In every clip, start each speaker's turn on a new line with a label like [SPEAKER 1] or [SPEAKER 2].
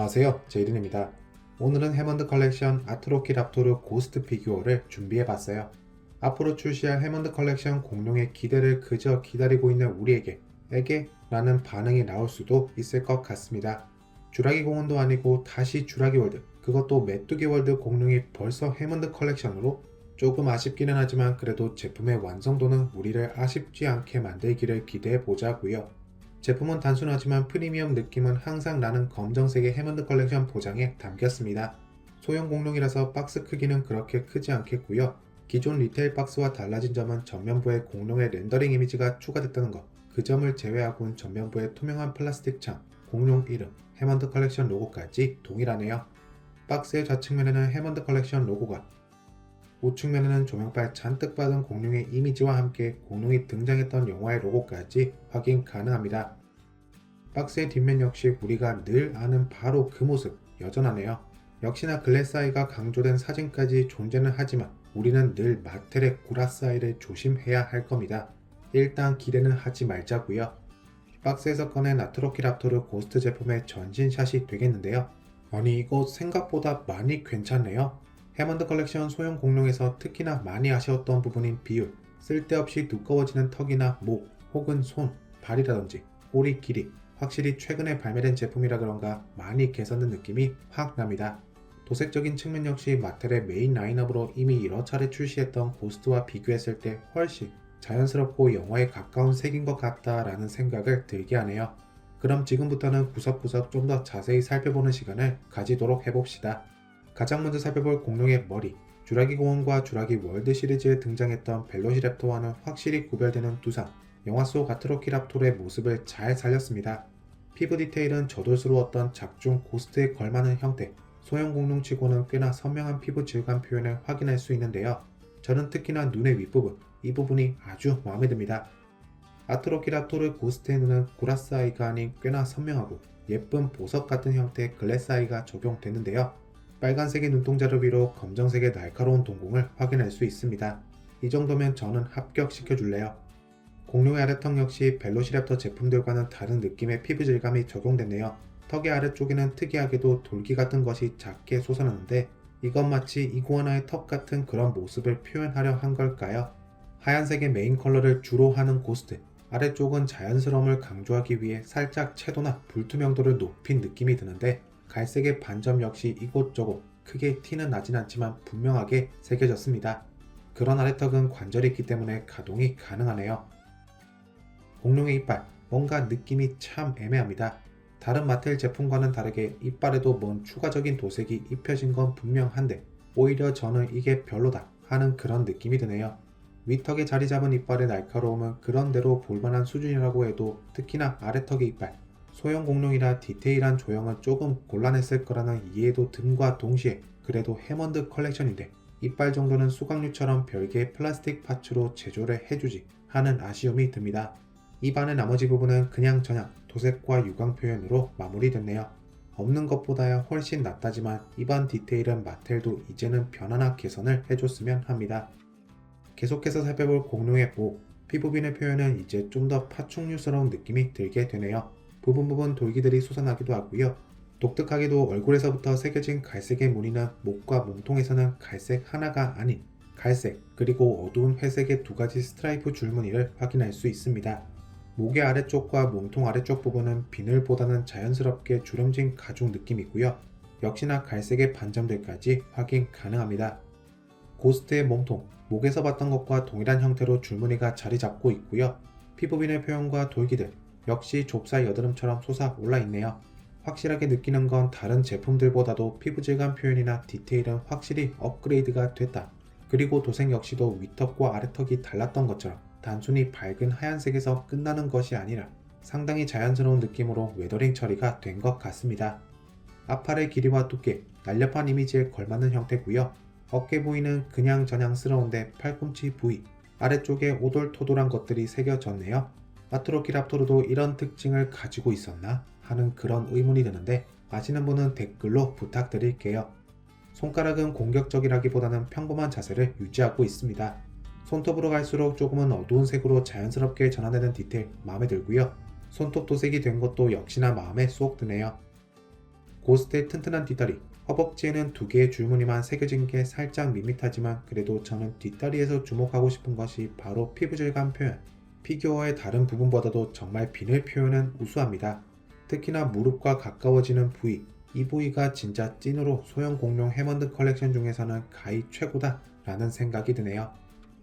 [SPEAKER 1] 안녕하세요, 제이든입니다. 오늘은 해먼드 컬렉션 아트로키 랍토르 고스트 피규어를 준비해봤어요. 앞으로 출시할 해먼드 컬렉션 공룡의 기대를 그저 기다리고 있는 우리에게 라는 반응이 나올 수도 있을 것 같습니다. 주라기 공원도 아니고 다시 주라기 월드, 그것도 메뚜기 월드 공룡이 벌써 해먼드 컬렉션으로? 조금 아쉽기는 하지만 그래도 제품의 완성도는 우리를 아쉽지 않게 만들기를 기대해 보자고요. 제품은 단순하지만 프리미엄 느낌은 항상 나는 검정색의 해먼드 컬렉션 포장에 담겼습니다. 소형 공룡이라서 박스 크기는 그렇게 크지 않겠고요. 기존 리테일 박스와 달라진 점은 전면부에 공룡의 렌더링 이미지가 추가됐다는 것, 그 점을 제외하고는 전면부에 투명한 플라스틱 창, 공룡 이름, 해먼드 컬렉션 로고까지 동일하네요. 박스의 좌측면에는 해먼드 컬렉션 로고가, 우측면에는 조명빨 잔뜩 받은 공룡의 이미지와 함께 공룡이 등장했던 영화의 로고까지 확인 가능합니다. 박스의 뒷면 역시 우리가 늘 아는 바로 그 모습 여전하네요. 역시나 글래스 아이가 강조된 사진까지 존재는 하지만 우리는 늘 마텔의 구라스 아이를 조심해야 할 겁니다. 일단 기대는 하지 말자고요. 박스에서 꺼낸 아트로키 랍토르 고스트 제품의 전신샷이 되겠는데요. 아니 이거 생각보다 많이 괜찮네요. 해먼드 컬렉션 소형 공룡에서 특히나 많이 아쉬웠던 부분인 비율, 쓸데없이 두꺼워지는 턱이나 목 혹은 손, 발이라든지 꼬리 길이, 확실히 최근에 발매된 제품이라 그런가 많이 개선된 느낌이 확 납니다. 도색적인 측면 역시 마텔의 메인 라인업으로 이미 여러 차례 출시했던 고스트와 비교했을 때 훨씬 자연스럽고 영화에 가까운 색인 것 같다라는 생각을 들게 하네요. 그럼 지금부터는 구석구석 좀 더 자세히 살펴보는 시간을 가지도록 해봅시다. 가장 먼저 살펴볼 공룡의 머리, 주라기 공원과 주라기 월드 시리즈에 등장했던 벨로시랩터와는 확실히 구별되는 두상, 영화 속 아트로키 랍토르의 모습을 잘 살렸습니다. 피부 디테일은 저돌스러웠던 작중 고스트에 걸맞는 형태, 소형 공룡치고는 꽤나 선명한 피부 질감 표현을 확인할 수 있는데요. 저는 특히나 눈의 윗부분, 이 부분이 아주 마음에 듭니다. 아트로키 랍토르 고스트의 눈은 구라스 아이가 아닌 꽤나 선명하고 예쁜 보석 같은 형태의 글래스 아이가 적용되는데요. 빨간색의 눈동자를 위로 검정색의 날카로운 동공을 확인할 수 있습니다. 이 정도면 저는 합격시켜줄래요. 공룡의 아래턱 역시 벨로시랩터 제품들과는 다른 느낌의 피부 질감이 적용됐네요. 턱의 아래쪽에는 특이하게도 돌기 같은 것이 작게 솟아나는데 이건 마치 이구아나의 턱 같은 그런 모습을 표현하려 한 걸까요? 하얀색의 메인 컬러를 주로 하는 고스트, 아래쪽은 자연스러움을 강조하기 위해 살짝 채도나 불투명도를 높인 느낌이 드는데 갈색의 반점 역시 이곳저곳 크게 티는 나진 않지만 분명하게 새겨졌습니다. 그런 아래턱은 관절이 있기 때문에 가동이 가능하네요. 공룡의 이빨, 뭔가 느낌이 참 애매합니다. 다른 마텔 제품과는 다르게 이빨에도 뭔 추가적인 도색이 입혀진 건 분명한데 오히려 저는 이게 별로다 하는 그런 느낌이 드네요. 윗턱에 자리 잡은 이빨의 날카로움은 그런대로 볼만한 수준이라고 해도 특히나 아래턱의 이빨, 소형 공룡이라 디테일한 조형은 조금 곤란했을 거라는 이해도 든과 동시에 그래도 해먼드 컬렉션인데 이빨 정도는 수각류처럼 별개의 플라스틱 파츠로 제조를 해주지 하는 아쉬움이 듭니다. 입안의 나머지 부분은 그냥저냥 도색과 유광 표현으로 마무리됐네요. 없는 것보다야 훨씬 낫다지만 입안 디테일은 마텔도 이제는 편안한 개선을 해줬으면 합니다. 계속해서 살펴볼 공룡의 목, 피부빈의 표현은 이제 좀 더 파충류스러운 느낌이 들게 되네요. 부분 돌기들이 솟아나기도 하고요. 독특하게도 얼굴에서부터 새겨진 갈색의 무늬는 목과 몸통에서는 갈색 하나가 아닌 갈색 그리고 어두운 회색의 두 가지 스트라이프 줄무늬를 확인할 수 있습니다. 목의 아래쪽과 몸통 아래쪽 부분은 비늘보다는 자연스럽게 주름진 가죽 느낌이고요. 역시나 갈색의 반점들까지 확인 가능합니다. 고스트의 몸통, 목에서 봤던 것과 동일한 형태로 줄무늬가 자리 잡고 있고요. 피부빈의 표현과 돌기들, 역시 좁쌀 여드름처럼 솟아올라 있네요. 확실하게 느끼는 건 다른 제품들보다도 피부 질감 표현이나 디테일은 확실히 업그레이드가 됐다. 그리고 도색 역시도 윗턱과 아래턱이 달랐던 것처럼 단순히 밝은 하얀색에서 끝나는 것이 아니라 상당히 자연스러운 느낌으로 웨더링 처리가 된 것 같습니다. 앞팔의 길이와 두께, 날렵한 이미지에 걸맞는 형태고요. 어깨 부위는 그냥저냥스러운데 팔꿈치 부위, 아래쪽에 오돌토돌한 것들이 새겨졌네요. 아트로키 랍토르도 이런 특징을 가지고 있었나 하는 그런 의문이 드는데 아시는 분은 댓글로 부탁드릴게요. 손가락은 공격적이라기보다는 평범한 자세를 유지하고 있습니다. 손톱으로 갈수록 조금은 어두운 색으로 자연스럽게 전환되는 디테일 마음에 들고요. 손톱 도색이 된 것도 역시나 마음에 쏙 드네요. 고스트의 튼튼한 뒷다리, 허벅지에는 2개의 줄무늬만 새겨진 게 살짝 밋밋하지만 그래도 저는 뒷다리에서 주목하고 싶은 것이 바로 피부 질감 표현. 피규어의 다른 부분보다도 정말 비늘 표현은 우수합니다. 특히나 무릎과 가까워지는 부위, 이 부위가 진짜 찐으로 소형 공룡 해먼드 컬렉션 중에서는 가히 최고다 라는 생각이 드네요.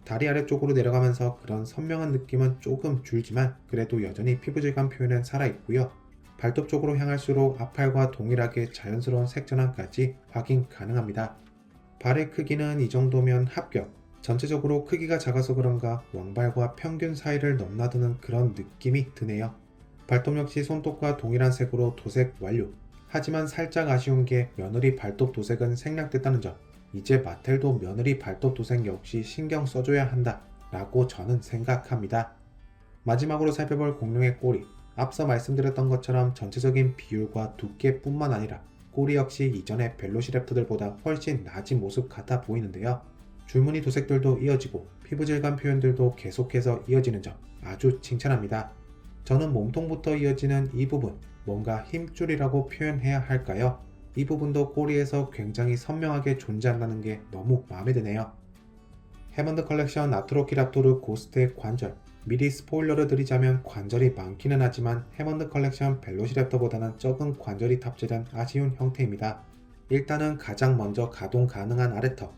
[SPEAKER 1] 다리 아래쪽으로 내려가면서 그런 선명한 느낌은 조금 줄지만 그래도 여전히 피부 질감 표현은 살아있고요. 발톱 쪽으로 향할수록 앞팔과 동일하게 자연스러운 색전환까지 확인 가능합니다. 발의 크기는 이 정도면 합격. 전체적으로 크기가 작아서 그런가 왕발과 평균 사이를 넘나드는 그런 느낌이 드네요. 발톱 역시 손톱과 동일한 색으로 도색 완료. 하지만 살짝 아쉬운 게 며느리 발톱 도색은 생략됐다는 점. 이제 마텔도 며느리 발톱 도색 역시 신경 써줘야 한다 라고 저는 생각합니다. 마지막으로 살펴볼 공룡의 꼬리. 앞서 말씀드렸던 것처럼 전체적인 비율과 두께뿐만 아니라 꼬리 역시 이전의 벨로시랩터들보다 훨씬 낮은 모습 같아 보이는데요. 줄무늬 도색들도 이어지고 피부 질감 표현들도 계속해서 이어지는 점 아주 칭찬합니다. 저는 몸통부터 이어지는 이 부분, 뭔가 힘줄이라고 표현해야 할까요? 이 부분도 꼬리에서 굉장히 선명하게 존재한다는 게 너무 마음에 드네요. 해먼드 컬렉션 아트로키랍토르 고스트의 관절. 미리 스포일러를 드리자면 관절이 많기는 하지만 해먼드 컬렉션 벨로시랩터보다는 적은 관절이 탑재된 아쉬운 형태입니다. 일단은 가장 먼저 가동 가능한 아래턱.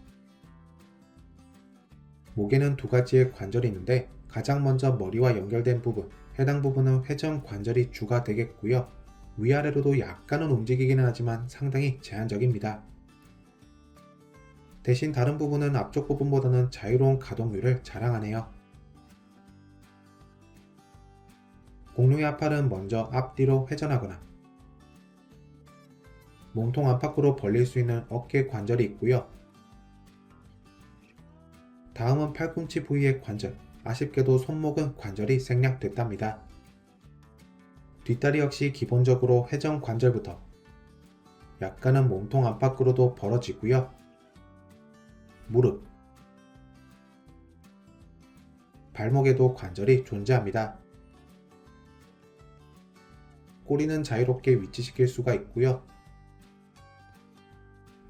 [SPEAKER 1] 목에는 2가지의 관절이 있는데 가장 먼저 머리와 연결된 부분, 해당 부분은 회전 관절이 주가 되겠고요. 위아래로도 약간은 움직이기는 하지만 상당히 제한적입니다. 대신 다른 부분은 앞쪽 부분보다는 자유로운 가동률을 자랑하네요. 공룡의 앞팔은 먼저 앞뒤로 회전하거나 몸통 안팎으로 벌릴 수 있는 어깨 관절이 있고요. 다음은 팔꿈치 부위의 관절, 아쉽게도 손목은 관절이 생략됐답니다. 뒷다리 역시 기본적으로 회전 관절부터 약간은 몸통 안팎으로도 벌어지고요. 무릎, 발목에도 관절이 존재합니다. 꼬리는 자유롭게 위치시킬 수가 있고요.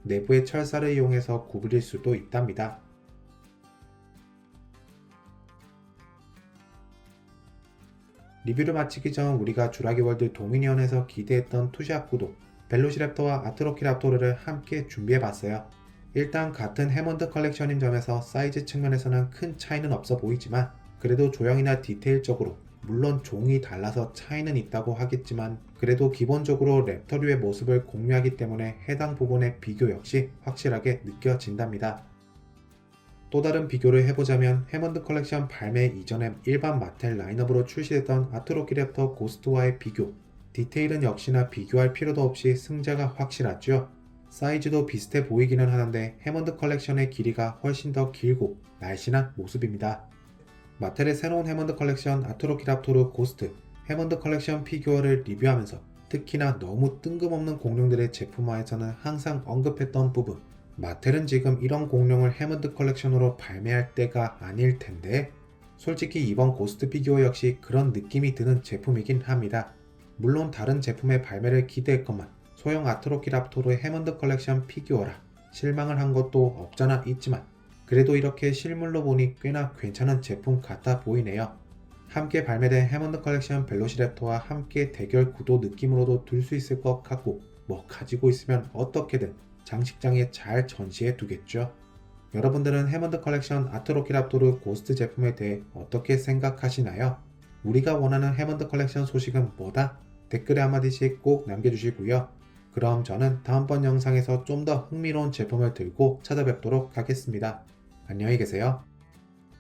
[SPEAKER 1] 내부의 철사를 이용해서 구부릴 수도 있답니다. 리뷰를 마치기 전 우리가 주라기월드 도미니언에서 기대했던 투샷 구도 벨로시랩터와 아트로키랍토르를 함께 준비해봤어요. 일단 같은 해먼드 컬렉션인 점에서 사이즈 측면에서는 큰 차이는 없어 보이지만 그래도 조형이나 디테일적으로 물론 종이 달라서 차이는 있다고 하겠지만 그래도 기본적으로 랩터류의 모습을 공유하기 때문에 해당 부분의 비교 역시 확실하게 느껴진답니다. 또 다른 비교를 해보자면 해먼드 컬렉션 발매 이전에 일반 마텔 라인업으로 출시됐던 아트로키랩터 고스트와의 비교, 디테일은 역시나 비교할 필요도 없이 승자가 확실하죠. 사이즈도 비슷해 보이기는 하는데 해먼드 컬렉션의 길이가 훨씬 더 길고 날씬한 모습입니다. 마텔의 새로운 해먼드 컬렉션 아트로키랍토르 고스트, 해먼드 컬렉션 피규어를 리뷰하면서 특히나 너무 뜬금없는 공룡들의 제품화에서는 항상 언급했던 부분, 마텔은 지금 이런 공룡을 해먼드 컬렉션으로 발매할 때가 아닐 텐데 솔직히 이번 고스트 피규어 역시 그런 느낌이 드는 제품이긴 합니다. 물론 다른 제품의 발매를 기대했건만 소형 아트로키랍토르 해먼드 컬렉션 피규어라 실망을 한 것도 없잖아 있지만 그래도 이렇게 실물로 보니 꽤나 괜찮은 제품 같아 보이네요. 함께 발매된 해먼드 컬렉션 벨로시랩터와 함께 대결 구도 느낌으로도 둘 수 있을 것 같고 뭐 가지고 있으면 어떻게든 장식장에 잘 전시해 두겠죠. 여러분들은 해먼드 컬렉션 아트로키랍토르 고스트 제품에 대해 어떻게 생각하시나요? 우리가 원하는 해먼드 컬렉션 소식은 뭐다? 댓글에 한마디씩 꼭 남겨주시고요. 그럼 저는 다음번 영상에서 좀 더 흥미로운 제품을 들고 찾아뵙도록 하겠습니다. 안녕히 계세요.